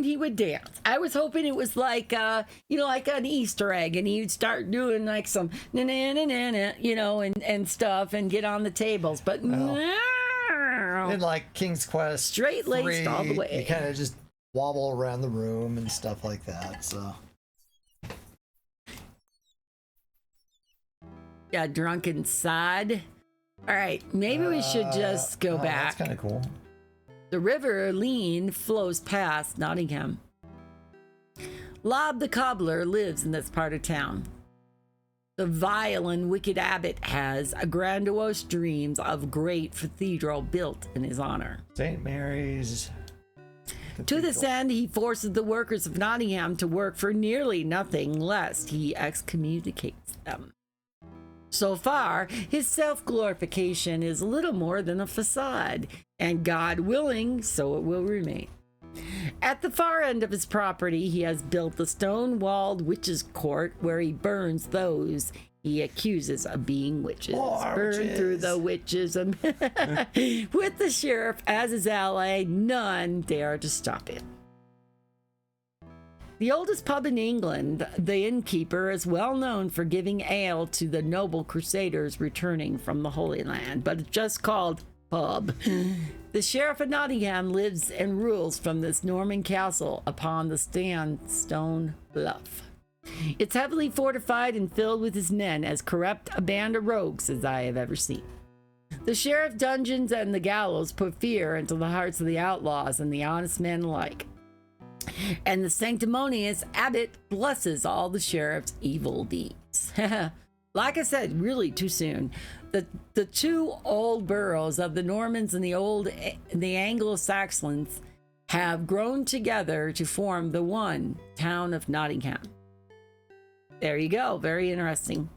he would dance. I was hoping it was like, like an Easter egg, and he'd start doing like some na-na-na-na-na, and stuff, and get on the tables. But no. In like King's Quest Straight laced all the way. You kind of just wobble around the room and stuff like that, so. Yeah, drunken sod. All right, maybe we should just go back. That's kind of cool. The River Leen flows past Nottingham. Lob the cobbler lives in this part of town. The vile and wicked abbot has grandiose dreams of great cathedral built in his honor. St. Mary's Cathedral. To this end, he forces the workers of Nottingham to work for nearly nothing, lest he excommunicates them. So far, his self-glorification is little more than a facade, and God willing, so it will remain. At the far end of his property, he has built the stone-walled witches' court where he burns those he accuses of being witches. Burn through the witches. With the sheriff as his ally, none dare to stop him. The oldest pub in England, the innkeeper, is well known for giving ale to the noble crusaders returning from the Holy Land, but it's just called pub. The Sheriff of Nottingham lives and rules from this Norman castle upon the sandstone bluff. It's heavily fortified and filled with his men, as corrupt a band of rogues as I have ever seen. The sheriff dungeons and the gallows put fear into the hearts of the outlaws and the honest men alike. And the sanctimonious abbot blesses all the sheriff's evil deeds. Like I said, really too soon. The two old boroughs of the Normans and the Anglo-Saxons have grown together to form the one town of Nottingham. There you go. Very interesting.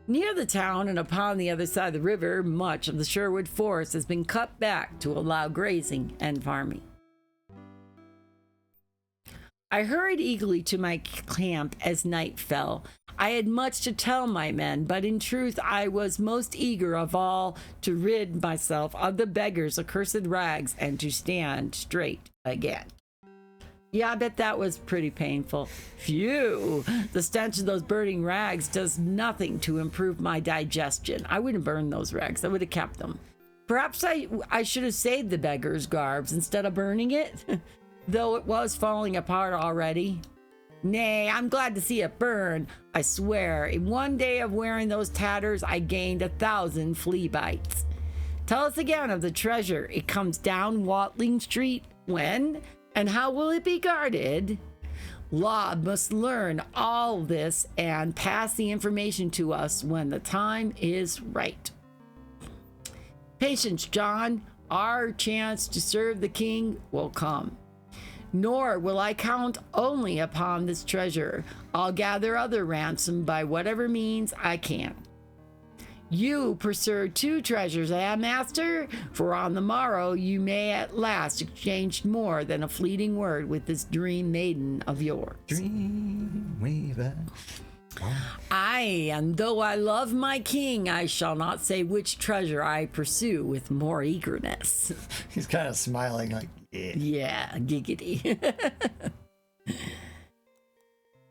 Near the town and upon the other side of the river, much of the Sherwood Forest has been cut back to allow grazing and farming. I hurried eagerly to my camp as night fell. I had much to tell my men, but in truth I was most eager of all to rid myself of the beggar's accursed rags and to stand straight again. Yeah, I bet that was pretty painful. Phew! The stench of those burning rags does nothing to improve my digestion. I wouldn't burn those rags. I would have kept them. Perhaps I should have saved the beggar's garbs instead of burning it. Though it was falling apart already. Nay, I'm glad to see it burn. I swear, in one day of wearing those tatters, I gained 1,000 flea bites. Tell us again of the treasure. It comes down Watling Street. When? And how will it be guarded? Lob must learn all this and pass the information to us when the time is right. Patience, John. Our chance to serve the king will come. Nor will I count only upon this treasure. I'll gather other ransom by whatever means I can. You pursue 2 treasures, master? For on the morrow you may at last exchange more than a fleeting word with this dream maiden of yours. Dream weaver. Aye, and though I love my king, I shall not say which treasure I pursue with more eagerness. He's kind of smiling like, yeah, giggity.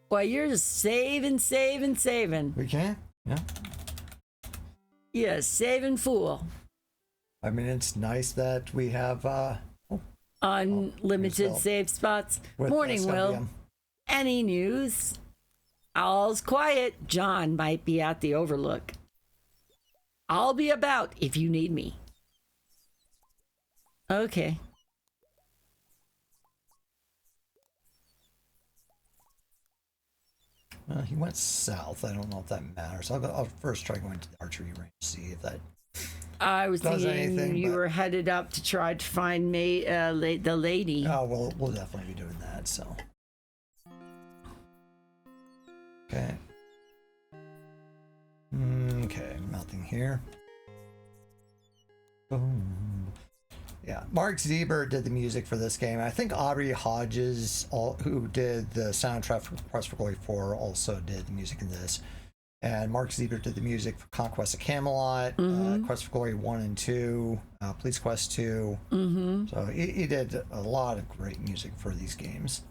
Boy, you're just saving. We can? Yeah. Yeah, saving fool. I mean, it's nice that we have unlimited save spots. Morning, Will. Any news? All's quiet. John might be at the Overlook. I'll be about if you need me. Okay. Well, he went south. I don't know if that matters. I'll first try going to the archery range to see if that I was does thinking anything, you were headed up to try to find the lady. Oh, well, we'll definitely be doing that, so. Okay. Okay, nothing here. Boom. Yeah, Mark Zieber did the music for this game. I think Aubrey Hodges, who did the soundtrack for Quest for Glory 4, also did the music in this. And Mark Zebra did the music for Conquest of Camelot, Quest for Glory 1 and 2, Police Quest 2. So he did a lot of great music for these games.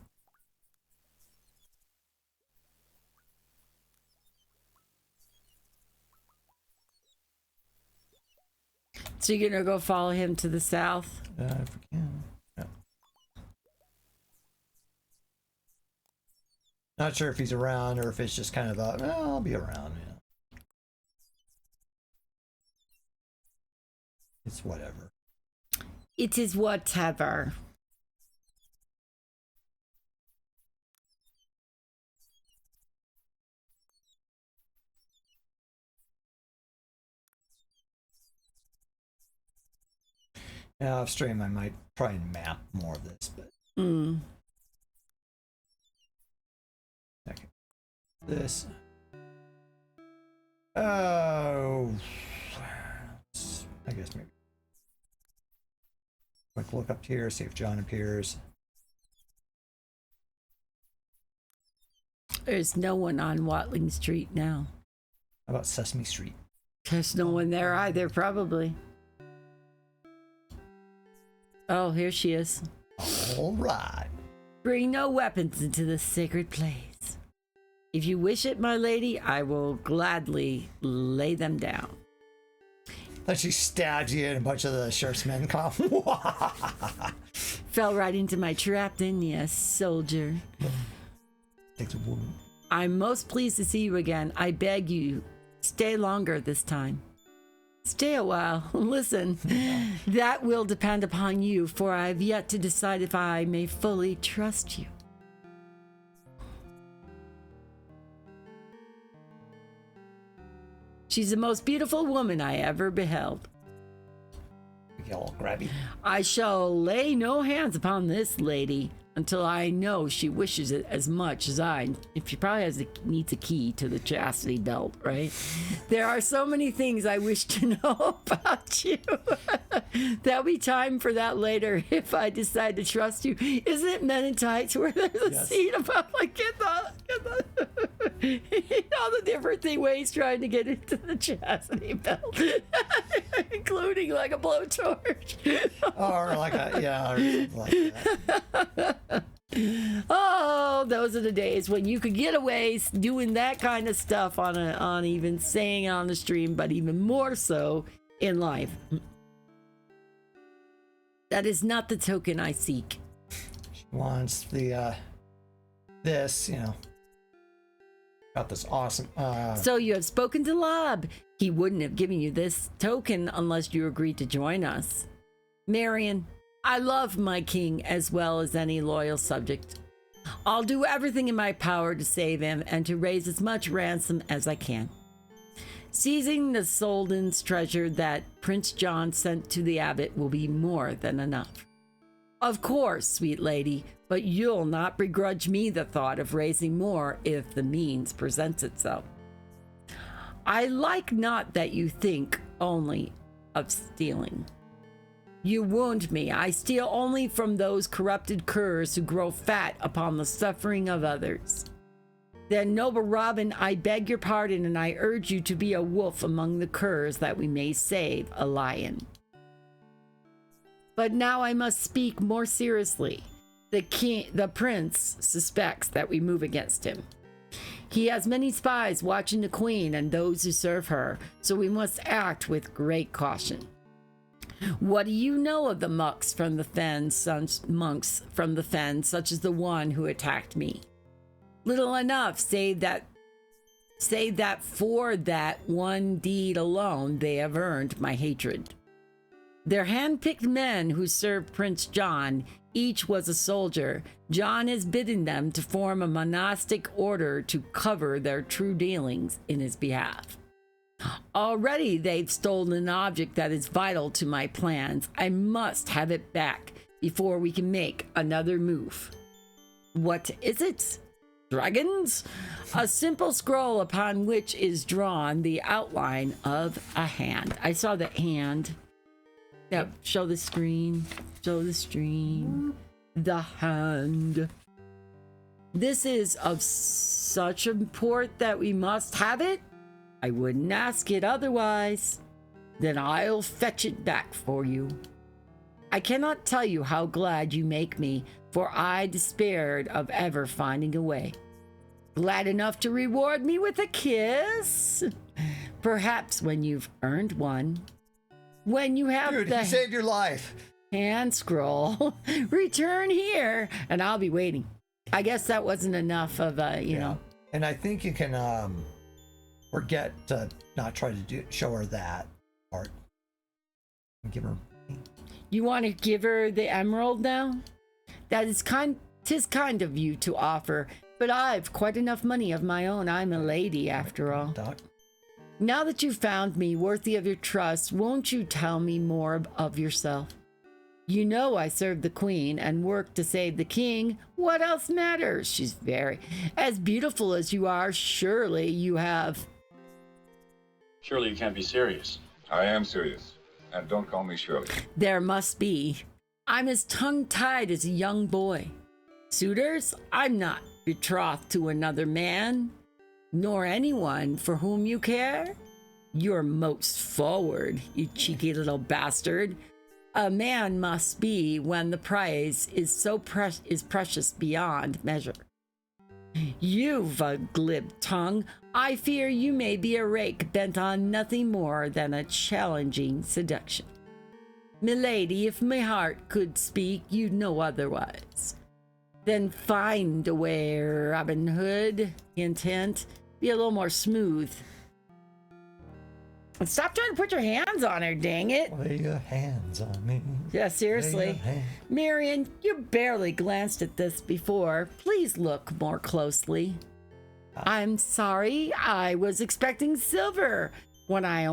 So you're gonna go follow him to the south? If we can. Yeah. Not sure if he's around or if it's just kind of a, well, I'll be around. Yeah. It's whatever. It is whatever. Yeah, off stream I might try and map more of this, but okay. This. Oh, I guess maybe. Quick look up here, see if John appears. There's no one on Watling Street now. How about Sesame Street? There's no one there either, probably. Oh, here she is. All right. Bring no weapons into this sacred place. If you wish it, my lady, I will gladly lay them down. Then she stabs you and a bunch of the sheriff's men come. Fell right into my trap, didn't you, soldier? Takes a wound. I'm most pleased to see you again. I beg you, stay longer this time. Stay a while. Listen, that will depend upon you, for I have yet to decide if I may fully trust you. She's the most beautiful woman I ever beheld. You get all grabby. I shall lay no hands upon this lady until I know she wishes it as much as I. If she probably needs a key to the chastity belt, right? There are so many things I wish to know about you. There'll be time for that later if I decide to trust you. Isn't it Men in Tights where there's a scene about like all the different ways trying to get into the chastity belt, including like a blowtorch. Or like a, yeah, or something like that. Oh, those are the days when you could get away doing that kind of stuff on even saying it on the stream, but even more so in life. That is not the token I seek. She wants the this, you know. Got this awesome. So you have spoken to Lob. He wouldn't have given you this token unless you agreed to join us. Marion, I love my king as well as any loyal subject. I'll do everything in my power to save him and to raise as much ransom as I can. Seizing the Soldan's treasure that Prince John sent to the abbot will be more than enough. Of course, sweet lady, but you'll not begrudge me the thought of raising more if the means presents itself. I like not that you think only of stealing. You wound me. I steal only from those corrupted curs who grow fat upon the suffering of others. Then, noble Robin, I beg your pardon, and I urge you to be a wolf among the curs that we may save a lion. But now I must speak more seriously. The prince suspects that we move against him. He has many spies watching the queen and those who serve her, so we must act with great caution. What do you know of the monks from the fen, such as the one who attacked me? Little enough, save that for that one deed alone they have earned my hatred. They're hand-picked men who served Prince John. Each was a soldier. John has bidden them to form a monastic order to cover their true dealings in his behalf. Already they've stolen an object that is vital to my plans. I must have it back before we can make another move. What is it? Dragons? A simple scroll upon which is drawn the outline of a hand. I saw the hand. Yep, show the screen. Show the stream. The hand. This is of such import that we must have it? I wouldn't ask it otherwise. Then I'll fetch it back for you. I cannot tell you how glad you make me, for I despaired of ever finding a way. Glad enough to reward me with a kiss? Perhaps when you've earned one. When you have Dude, the he saved your life. hand scroll, return here, and I'll be waiting. I guess that wasn't enough of a, you know. And I think you can forget to not try to show her that part. Give her. You want to give her the emerald now? That is tis kind of you to offer, but I've quite enough money of my own. I'm a lady after all. Doc. Now that you've found me worthy of your trust, won't you tell me more of yourself? You know I serve the queen and work to save the king. What else matters? She's very as beautiful as you are. Surely you have. Surely you can't be serious. I am serious. And don't call me Shirley. There must be. I'm as tongue-tied as a young boy. Suitors, I'm not betrothed to another man, nor anyone for whom you care. You're most forward, you cheeky little bastard. A man must be when the prize is so precious beyond measure. You've a glib tongue. I fear you may be a rake bent on nothing more than a challenging seduction. Milady, if my heart could speak, you'd know otherwise. Then find a way, Robin Hood. Hint, hint. Be a little more smooth. And stop trying to put your hands on her, dang it. Lay your hands on me. Yeah, seriously. Marion, you barely glanced at this before. Please look more closely. I'm sorry, I was expecting silver when I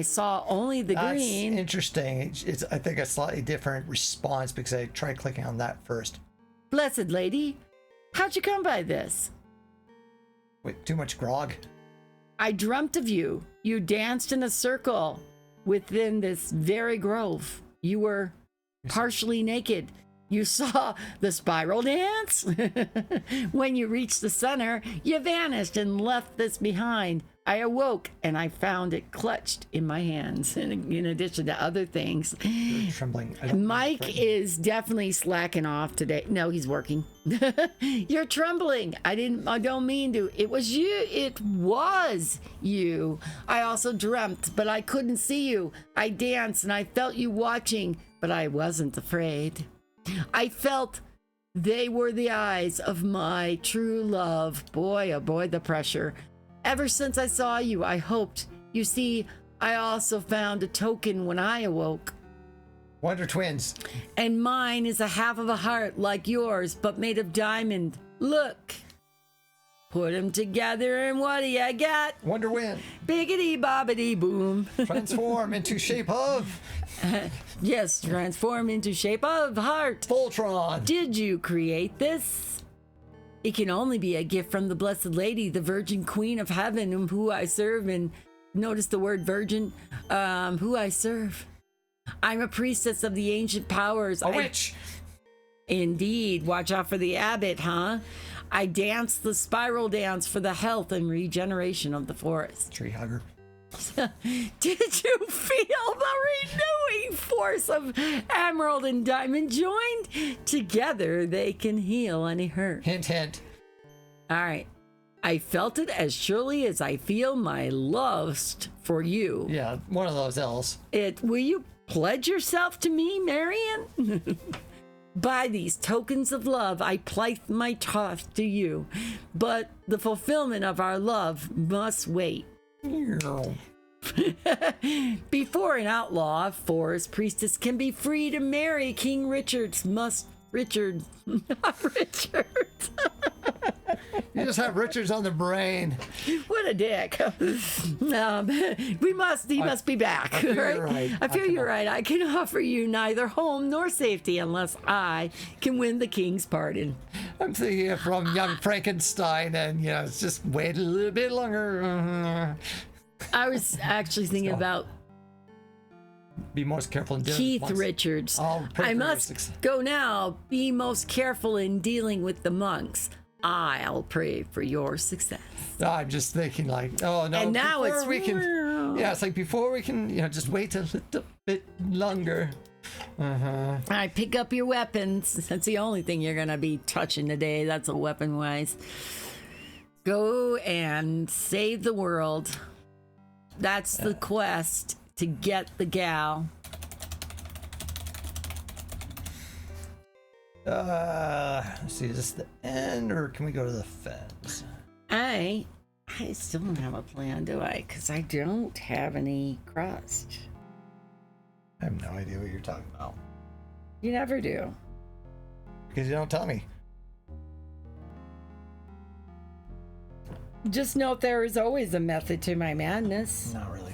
saw only the green. That's interesting. It's I think a slightly different response because I tried clicking on that first. Blessed lady, how'd you come by this? Wait, too much grog. I dreamt of you. You danced in a circle within this very grove. You were partially naked. You saw the spiral dance. When you reached the center, you vanished and left this behind. I awoke and I found it clutched in my hands, in addition to other things. You're trembling. Mike is definitely slacking off today. No, he's working. You're trembling. I don't mean to. It was you. It was you. I also dreamt, but I couldn't see you. I danced and I felt you watching, but I wasn't afraid. I felt they were the eyes of my true love. Boy, oh boy, the pressure. Ever since I saw you, I hoped. You see, I also found a token when I awoke. Wonder Twins. And mine is a half of a heart like yours, but made of diamond. Look. Put them together and what do you got? Wonder Wind. Biggity bobbity boom. Transform into shape of Yes, transform into shape of heart. Voltron. Did you create this? It can only be a gift from the Blessed Lady, the Virgin Queen of Heaven, who I serve. And notice the word virgin, who I serve. I'm a priestess of the ancient powers. A witch. Indeed. Watch out for the abbot, huh? I dance the spiral dance for the health and regeneration of the forest. Tree hugger. Did you feel the renewing force of emerald and diamond joined? Together, they can heal any hurt. Hint, hint. All right. I felt it as surely as I feel my lust for you. Yeah, one of those L's. Will you pledge yourself to me, Marion? By these tokens of love, I plight my troth to you. But the fulfillment of our love must wait. Before an outlaw forest priestess can be free to marry King Richard. Not Richard. You just have Richards on the brain. What a dick. He must be back. I feel you're right. I feel you're right. I can offer you neither home nor safety unless I can win the king's pardon. I'm thinking from Young Frankenstein, and it's just wait a little bit longer. I was actually thinking about be most careful in dealing Keith with monks. Richards. I'll pray I for your must success. go now. Be most careful in dealing with the monks. I'll pray for your success. No, I'm just thinking like, oh no. And now before it's we can. Yeah, it's like before we can, just wait a little bit longer. All right, pick up your weapons. That's the only thing you're gonna be touching today. That's a weapon wise. Go and save the world. That's the quest to get the gal. Let's see, is this the end or can we go to the fence? I still don't have a plan, do I? Because I don't have any crust. I have no idea what you're talking about. You never do. Because you don't tell me. Just know there is always a method to my madness. Not really.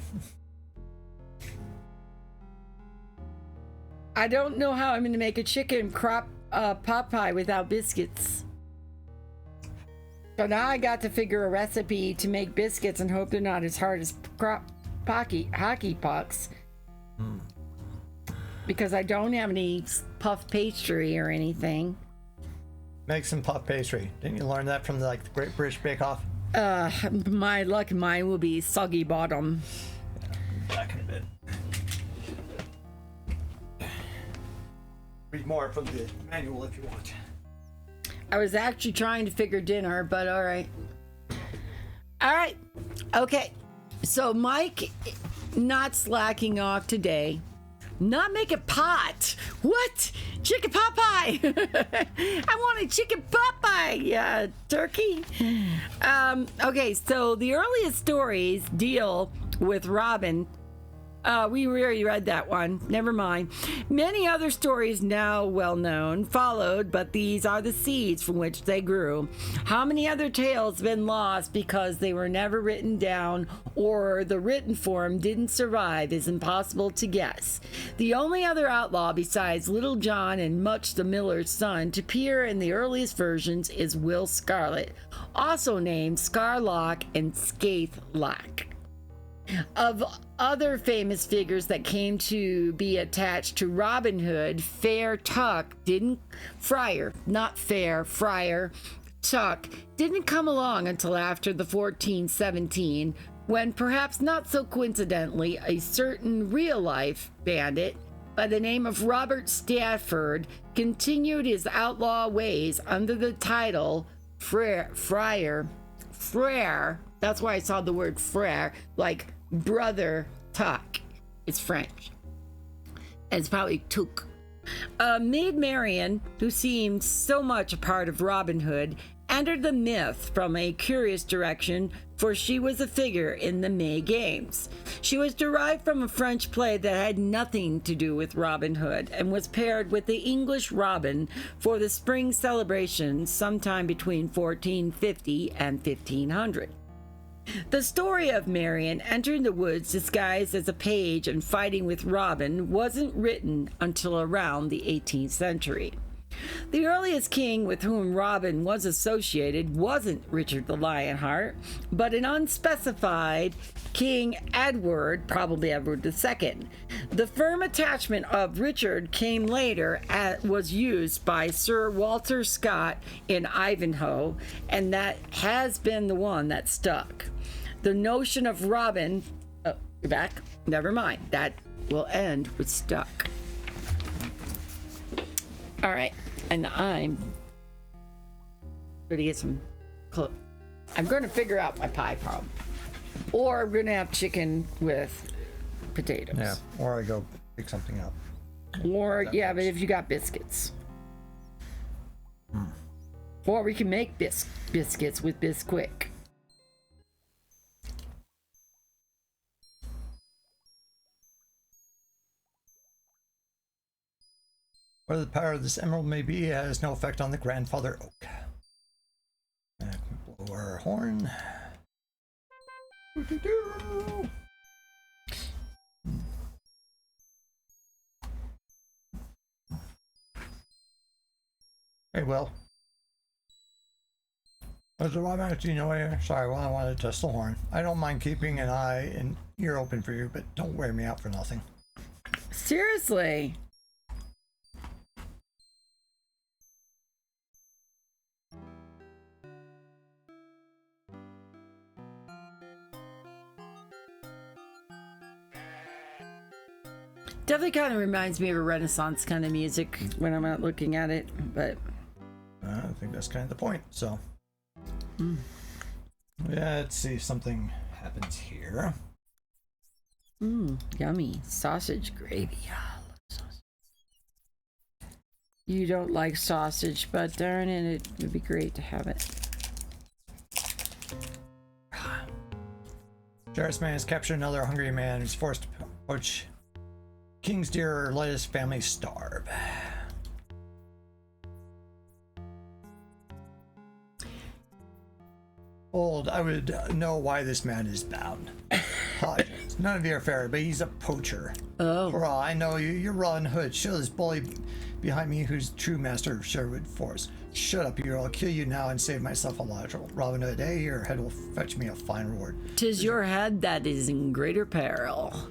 I don't know how I'm going to make a chicken pot pie without biscuits. So now I got to figure a recipe to make biscuits and hope they're not as hard as hockey pucks. Because I don't have any puff pastry or anything. Make some puff pastry. Didn't you learn that from the Great British Bake Off? My luck, mine will be soggy bottom. Yeah, back in a bit. Read more from the manual if you want. I was actually trying to figure dinner, but all right. All right. Okay. So Mike not slacking off today. Not make a pot. What? Chicken pot pie. I want a chicken pot pie, turkey. Okay, so the earliest stories deal with Robin. We already read that one. Never mind. Many other stories now well known followed, but these are the seeds from which they grew. How many other tales have been lost because they were never written down or the written form didn't survive is impossible to guess. The only other outlaw besides Little John and Much the Miller's son to appear in the earliest versions is Will Scarlet, also named Scarlock and Skaithlock. Of other famous figures that came to be attached to Robin Hood, Friar Tuck didn't come along until after the 1417, when perhaps not so coincidentally, a certain real-life bandit by the name of Robert Stafford continued his outlaw ways under the title Friar. That's why I saw the word frere, like Brother Tuck. It's French. And it's probably Tuck. Maid Marian, who seemed so much a part of Robin Hood, entered the myth from a curious direction, for she was a figure in the May Games. She was derived from a French play that had nothing to do with Robin Hood and was paired with the English Robin for the spring celebration sometime between 1450 and 1500. The story of Marian entering the woods disguised as a page and fighting with Robin wasn't written until around the 18th century. The earliest king with whom Robin was associated wasn't Richard the Lionheart, but an unspecified King Edward, probably Edward II. The firm attachment of Richard came later, was used by Sir Walter Scott in Ivanhoe, and that has been the one that stuck. The notion of Robin, back, never mind, that will end with stuck. All right, and I'm going to get some clothes. I'm going to figure out my pie problem. Or I'm going to have chicken with potatoes. Yeah, or I go pick something up. Or, yeah, but if you got biscuits. Or we can make biscuits with Bisquick. Whether the power of this emerald may be has no effect on the grandfather oak. Blow our horn. Hey, Will. There's a Robin Hood here. Sorry, well, I wanted to test the horn. I don't mind keeping an eye and ear open for you, but don't wear me out for nothing. Seriously. Definitely kind of reminds me of a Renaissance kind of music when I'm not looking at it, but I think that's kind of the point. So, yeah, let's see if something happens here. Yummy sausage gravy. I love sausage. You don't like sausage, but darn it would be great to have it. Sheriff's man has captured another hungry man who's forced to poach king's deer or let his family starve. Old, I would know why this man is bound. Apologies. None of your affair, but he's a poacher. Oh. For all I know, you're Robin Hood. Show this bully behind me who's true master of Sherwood Forest. Shut up, you! I'll kill you now and save myself a lot of trouble. Robin Hood, hey, your head will fetch me a fine reward. 'Tis your head that is in greater peril.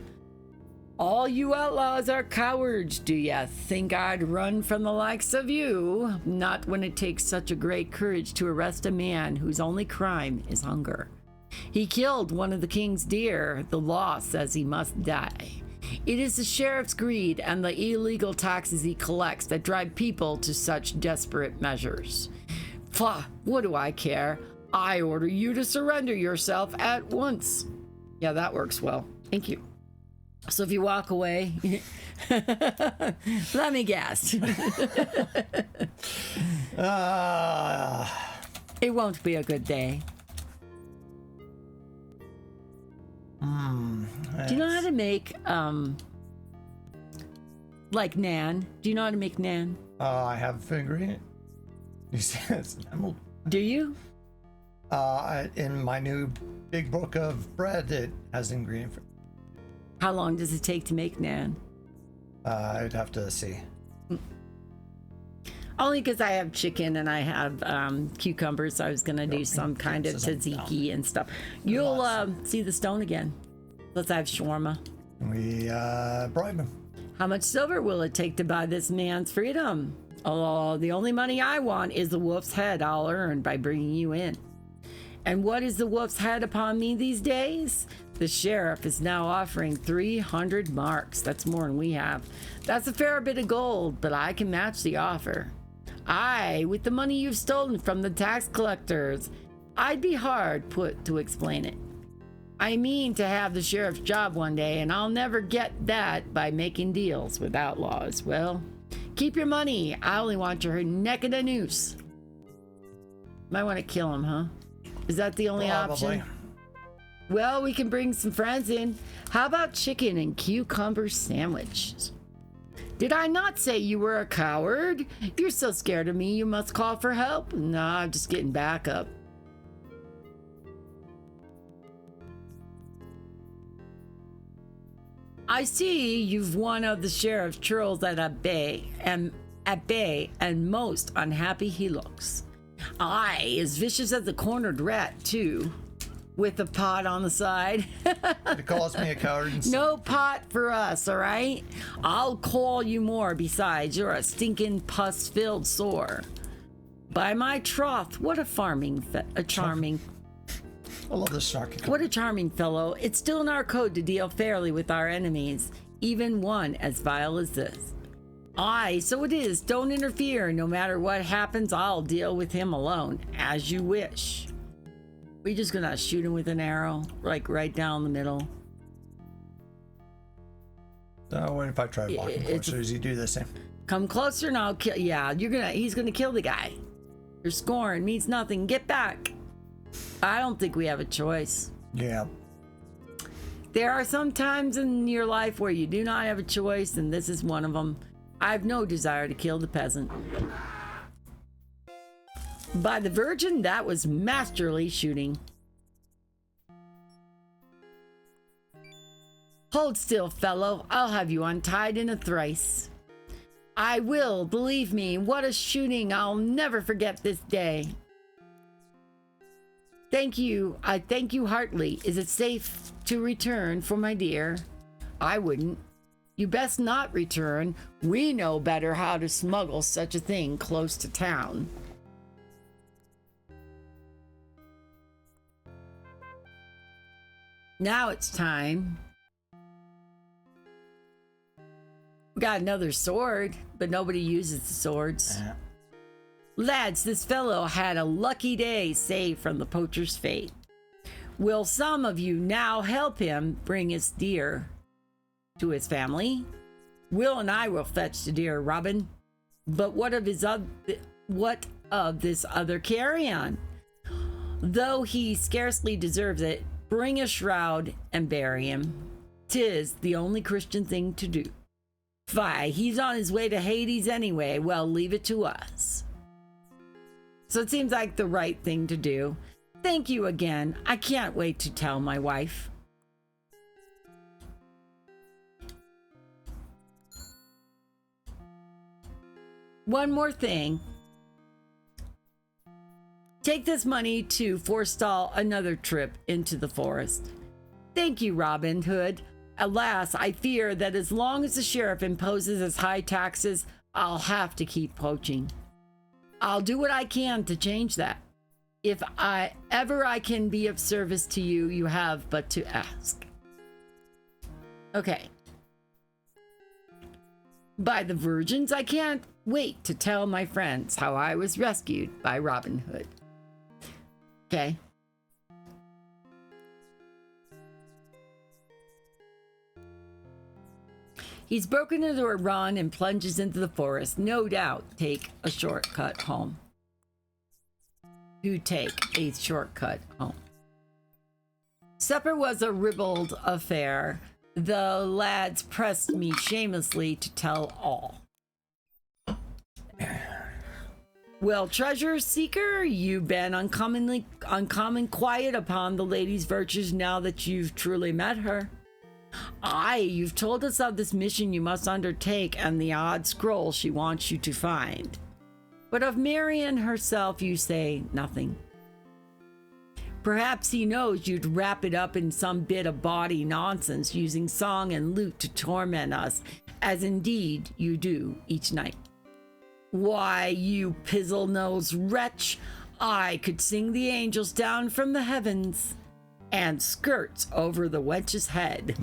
All you outlaws are cowards. Do ya think I'd run from the likes of you? Not when it takes such a great courage to arrest a man whose only crime is hunger. He killed one of the king's deer. The law says he must die. It is the sheriff's greed and the illegal taxes he collects that drive people to such desperate measures. Pah, what do I care? I order you to surrender yourself at once. Yeah, that works well. Thank you. So if you walk away, let me guess. It won't be a good day. Do you know how to make, like naan? Do you know how to make naan? I have an ingredient. You see, it's an emerald. Do you? In my new big book of bread, it has an ingredient for. How long does it take to make naan? I'd have to see. Only because I have chicken and I have cucumbers. So I was gonna do some kind of tzatziki and stuff. You'll see the stone again. Let's have shawarma. We bribe him. How much silver will it take to buy this man's freedom? Oh, the only money I want is the wolf's head I'll earn by bringing you in. And what is the wolf's head upon me these days? The sheriff is now offering 300 marks. That's more than we have. That's a fair bit of gold, but I can match the offer. Aye, with the money you've stolen from the tax collectors. I'd be hard put to explain it. I mean to have the sheriff's job one day, and I'll never get that by making deals with outlaws. Well, keep your money. I only want your neck in a noose. Might want to kill him, huh? Is that the only option? Well, we can bring some friends in. How about chicken and cucumber sandwiches? Did I not say you were a coward? You're so scared of me, you must call for help? Nah, I'm just getting back up. I see you've one of the sheriff's churls at bay, and most unhappy he looks. Aye, as vicious as a cornered rat, too. With a pot on the side. He calls me a coward. No pot for us, all right? I'll call you more. Besides, you're a stinking pus-filled sore. By my troth, what a charming. I love this snarky. What a charming fellow. It's still in our code to deal fairly with our enemies, even one as vile as this. Aye, so it is. Don't interfere. No matter what happens, I'll deal with him alone, as you wish. We just gonna shoot him with an arrow, like right down the middle. What if I try walking closer? Does he do the same? Come closer and I'll kill. Yeah, he's gonna kill the guy. Your scoring means nothing. Get back. I don't think we have a choice. Yeah. There are some times in your life where you do not have a choice, and this is one of them. I have no desire to kill the peasant. By the Virgin, that was masterly shooting. Hold still, fellow. I'll have you untied in a trice. I will, believe me. What a shooting. I'll never forget this day. Thank you. I thank you heartily. Is it safe to return for my dear? I wouldn't. You best not return. We know better how to smuggle such a thing close to town. Now it's time We got another sword, but nobody uses the swords. Yeah. Lads, this fellow had a lucky day saved from the poacher's fate. Will some of you now help him bring his deer to his family? Will and I will fetch the deer, Robin. But what of this other carrion? Though he scarcely deserves it, bring a shroud and bury him. 'Tis the only Christian thing to do. Fie, he's on his way to Hades anyway. Well, leave it to us. So it seems like the right thing to do. Thank you again. I can't wait to tell my wife. One more thing. Take this money to forestall another trip into the forest. Thank you, Robin Hood. Alas, I fear that as long as the sheriff imposes his high taxes, I'll have to keep poaching. I'll do what I can to change that. If I can be of service to you, you have but to ask. Okay. By the virgins, I can't wait to tell my friends how I was rescued by Robin Hood. Okay. He's broken into a run and plunges into the forest. No doubt take a shortcut home. Supper was a ribald affair. The lads pressed me shamelessly to tell all. Well, treasure seeker, you've been uncommon quiet upon the lady's virtues now that you've truly met her. Aye, you've told us of this mission you must undertake and the odd scroll she wants you to find. But of Marian herself you say nothing. Perhaps he knows you'd wrap it up in some bit of bawdy nonsense using song and lute to torment us, as indeed you do each night. Why, you pizzle-nosed wretch, I could sing the angels down from the heavens and skirts over the wench's head.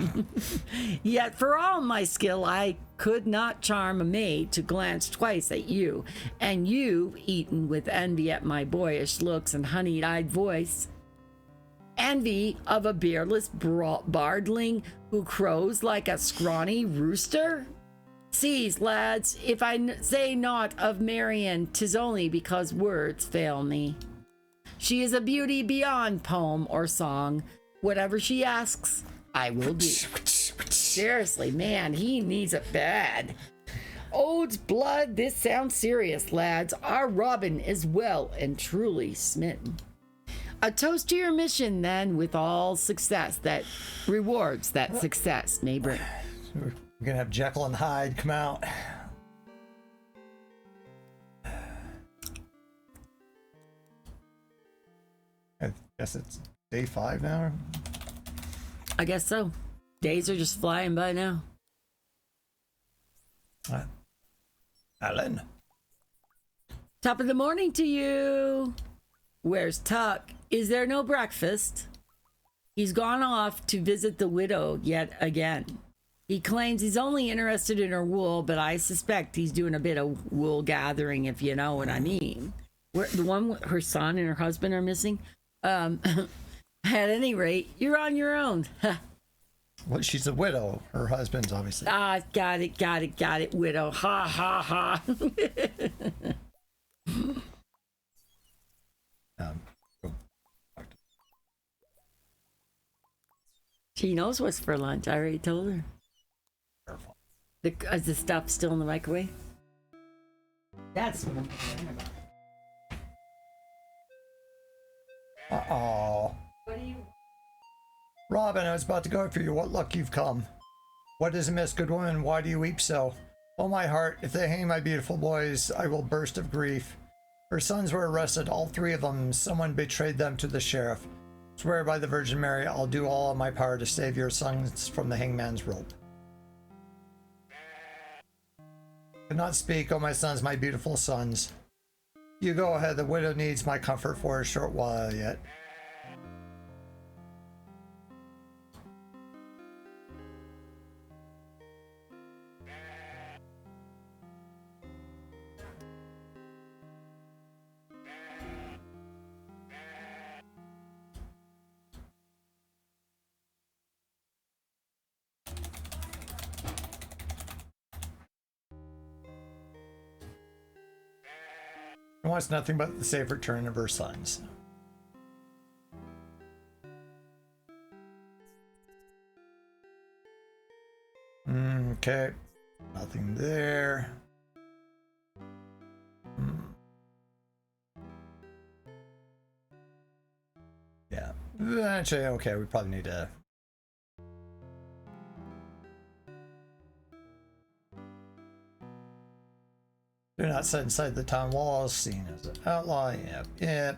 Yet for all my skill, I could not charm a maid to glance twice at you, and you, eaten with envy at my boyish looks and honey-eyed voice. Envy of a beardless bardling who crows like a scrawny rooster? Cease, lads, if I say naught of Marian, 'tis only because words fail me. She is a beauty beyond poem or song. Whatever she asks, I will do. Seriously, man, he needs it bad. Ode's blood, this sounds serious, lads. Our Robin is well and truly smitten. A toast to your mission, then, with all success that rewards that success may bring. We're gonna have Jekyll and Hyde come out. I guess it's day 5 now. I guess so. Days are just flying by now. Alan. Top of the morning to you. Where's Tuck? Is there no breakfast? He's gone off to visit the widow yet again. He claims he's only interested in her wool, but I suspect he's doing a bit of wool gathering, if you know what I mean. The one with her son and her husband are missing. At any rate, you're on your own. Well, she's a widow. Her husband's obviously. Ah, got it, widow. Ha, ha, ha. Go. She knows what's for lunch. I already told her. Careful. Is the stuff still in the microwave? That's what I'm concerned about. Uh-oh. What do you... Robin, I was about to go for you. What luck you've come. What is amiss, good woman? Why do you weep so? Oh, my heart, if they hang my beautiful boys, I will burst of grief. Her sons were arrested, all 3 of them. Someone betrayed them to the sheriff. Swear by the Virgin Mary, I'll do all in my power to save your sons from the hangman's rope. Could not speak, oh my sons, my beautiful sons. You go ahead, the widow needs my comfort for a short while yet. She wants nothing but the safe return of her sons. Okay. Nothing there. Yeah. Actually, okay, we probably need to... Do not set inside the town walls, seen as an outlaw. Yep, yep.